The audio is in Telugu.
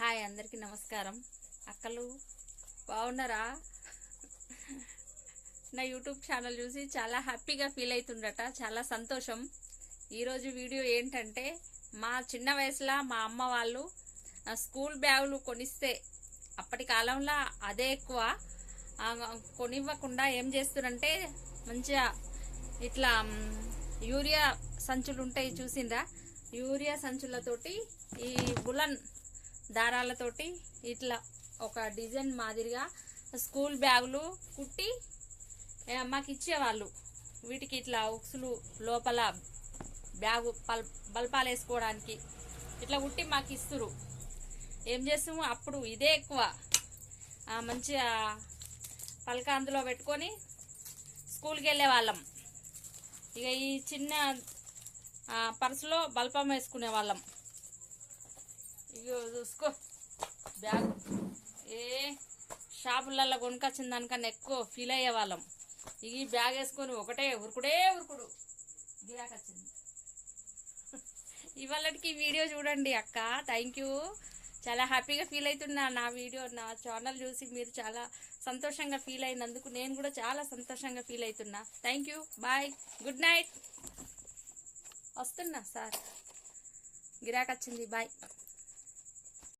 హాయ్ అందరికీ నమస్కారం. అక్కలు బాగున్నారా? నా యూట్యూబ్ ఛానల్ చూసి చాలా హ్యాపీగా ఫీల్ అవుతుండట, చాలా సంతోషం. ఈరోజు వీడియో ఏంటంటే, మా చిన్న వయసులో మా అమ్మ వాళ్ళు స్కూల్ బ్యాగులు కొనిస్తే అప్పటి కాలంలో అదే ఎక్కువ. కొనివ్వకుండా ఏం చేస్తారంటే, మంచిగా ఇట్లా యూరియా సంచులు ఉంటాయి చూసిండ్రా, యూరియా సంచులతోటి ఈ బులన్ దారాలతోటి ఇట్లా ఒక డిజైన్ మాదిరిగా స్కూల్ బ్యాగులు కుట్టి మాకు ఇచ్చేవాళ్ళు. వీటికి ఇట్లా ఉక్సులు లోపల బ్యాగు బల్పాలు వేసుకోవడానికి ఇట్లా కుట్టి మాకు ఇస్తురు. ఏం చేస్తాము, అప్పుడు ఇదే ఎక్కువ. మంచిగా పలక అందులో పెట్టుకొని స్కూల్కి వెళ్ళే వాళ్ళం. ఇక ఈ చిన్న పర్సులో బల్పం వేసుకునే వాళ్ళం. ఇగో చూసుకో బ్యాగ్, ఏ షాపులలో కొనుకొచ్చిన దానికన్నా ఎక్కువ ఫీల్ అయ్యే వాళ్ళం. ఈ బ్యాగ్ వేసుకొని ఒకటే ఉరుకుడు గిరాకొచ్చింది. ఇవాళకి వీడియో చూడండి అక్క, థ్యాంక్ యూ. చాలా హ్యాపీగా ఫీల్ అవుతున్నా. నా వీడియో, నా ఛానల్ చూసి మీరు చాలా సంతోషంగా ఫీల్ అయినందుకు నేను కూడా చాలా సంతోషంగా ఫీల్ అవుతున్నా. Thank you, bye, good night. వస్తున్నా సార్, గిరాకొచ్చింది, బాయ్.